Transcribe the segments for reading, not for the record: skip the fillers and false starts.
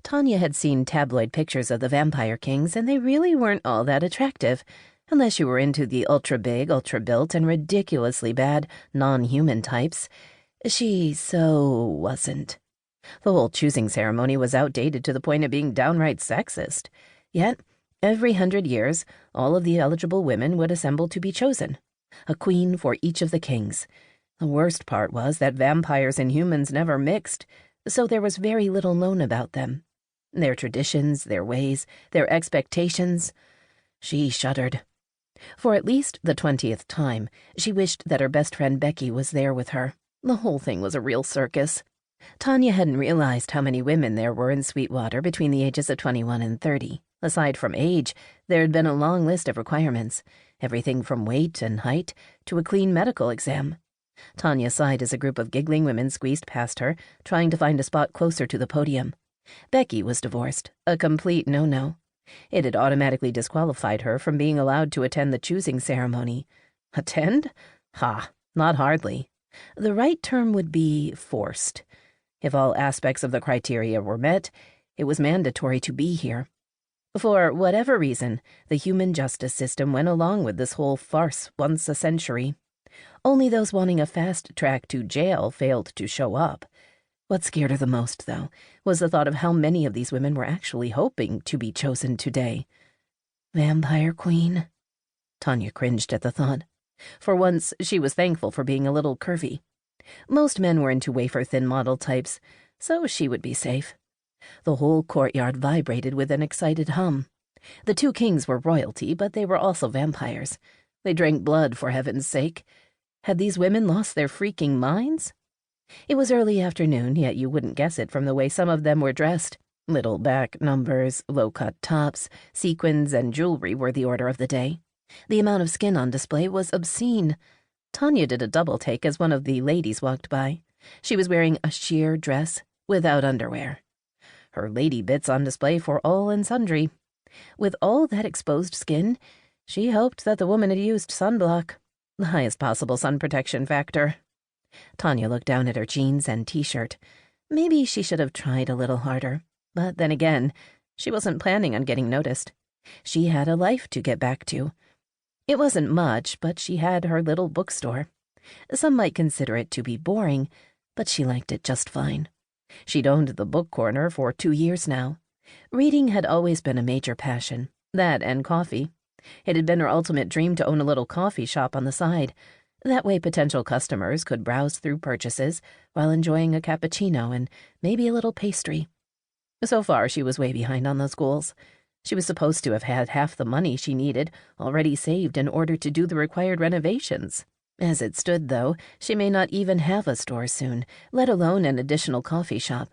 Tanya had seen tabloid pictures of the vampire kings, and they really weren't all that attractive, unless you were into the ultra-big, ultra-built, and ridiculously bad, non-human types. She so wasn't. The whole choosing ceremony was outdated to the point of being downright sexist. Yet, every 100 years, all of the eligible women would assemble to be chosen. A queen for each of the kings. The worst part was that vampires and humans never mixed, so there was very little known about them. Their traditions, their ways, their expectations. She shuddered. For at least the 20th time, she wished that her best friend Becky was there with her. The whole thing was a real circus. Tanya hadn't realized how many women there were in Sweetwater between the ages of 21 and 30. Aside from age, there had been a long list of requirements, everything from weight and height to a clean medical exam. Tanya sighed as a group of giggling women squeezed past her, trying to find a spot closer to the podium. Becky was divorced, a complete no-no. It had automatically disqualified her from being allowed to attend the choosing ceremony. Attend? Ha, not hardly. The right term would be forced. If all aspects of the criteria were met, it was mandatory to be here. For whatever reason, the human justice system went along with this whole farce once a century. Only those wanting a fast track to jail failed to show up. What scared her the most, though, was the thought of how many of these women were actually hoping to be chosen today. Vampire Queen? Tanya cringed at the thought. For once, she was thankful for being a little curvy. Most men were into wafer-thin model types, so she would be safe. The whole courtyard vibrated with an excited hum. The two kings were royalty, but they were also vampires. They drank blood, for heaven's sake. Had these women lost their freaking minds? It was early afternoon, yet you wouldn't guess it from the way some of them were dressed. Little back numbers, low-cut tops, sequins, and jewelry were the order of the day. The amount of skin on display was obscene. Tanya did a double-take as one of the ladies walked by. She was wearing a sheer dress without underwear. Her lady bits on display for all and sundry. With all that exposed skin, she hoped that the woman had used sunblock, the highest possible sun protection factor. Tanya looked down at her jeans and t-shirt. Maybe she should have tried a little harder. But then again, she wasn't planning on getting noticed. She had a life to get back to. It wasn't much, but she had her little bookstore. Some might consider it to be boring, but she liked it just fine. She'd owned the book corner for 2 years now. Reading had always been a major passion, that and coffee. It had been her ultimate dream to own a little coffee shop on the side. That way potential customers could browse through purchases while enjoying a cappuccino and maybe a little pastry. So far, she was way behind on those goals. She was supposed to have had half the money she needed already saved in order to do the required renovations. As it stood, though, she may not even have a store soon, let alone an additional coffee shop.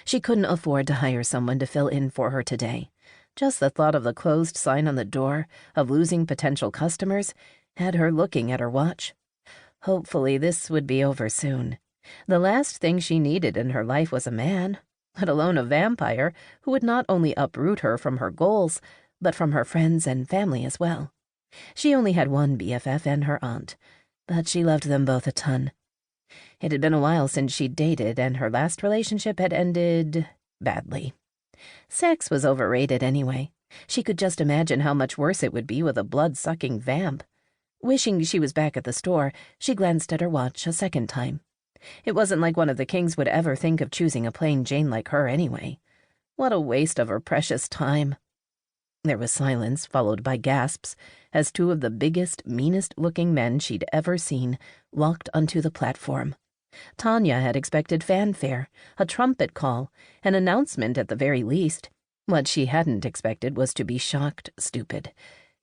She couldn't afford to hire someone to fill in for her today. Just the thought of the closed sign on the door, of losing potential customers, had her looking at her watch. Hopefully this would be over soon. The last thing she needed in her life was a man, let alone a vampire, who would not only uproot her from her goals, but from her friends and family as well. She only had one BFF and her aunt, but she loved them both a ton. It had been a while since she'd dated, and her last relationship had ended badly. Sex was overrated anyway. She could just imagine how much worse it would be with a blood-sucking vamp. Wishing she was back at the store, she glanced at her watch a second time. It wasn't like one of the kings would ever think of choosing a plain Jane like her anyway. What a waste of her precious time. There was silence, followed by gasps, as two of the biggest, meanest-looking men she'd ever seen walked onto the platform. Tanya had expected fanfare, a trumpet call, an announcement at the very least. What she hadn't expected was to be shocked stupid.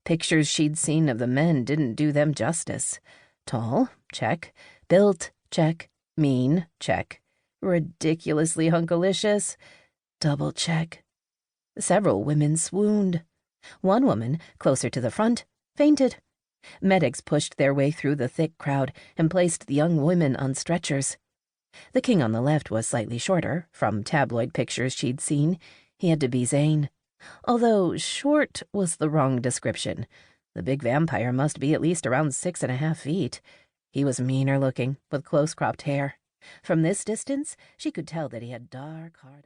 Pictures she'd seen of the men didn't do them justice. Tall, check. Built, check. Mean, check. Ridiculously hunkalicious, double check. Several women swooned. One woman, closer to the front, fainted. Medics pushed their way through the thick crowd and placed the young women on stretchers. The king on the left was slightly shorter. From tabloid pictures she'd seen, he had to be Zane. Although short was the wrong description. The big vampire must be at least around 6.5 feet. He was meaner looking, with close-cropped hair. From this distance, she could tell that he had dark, hard eyes.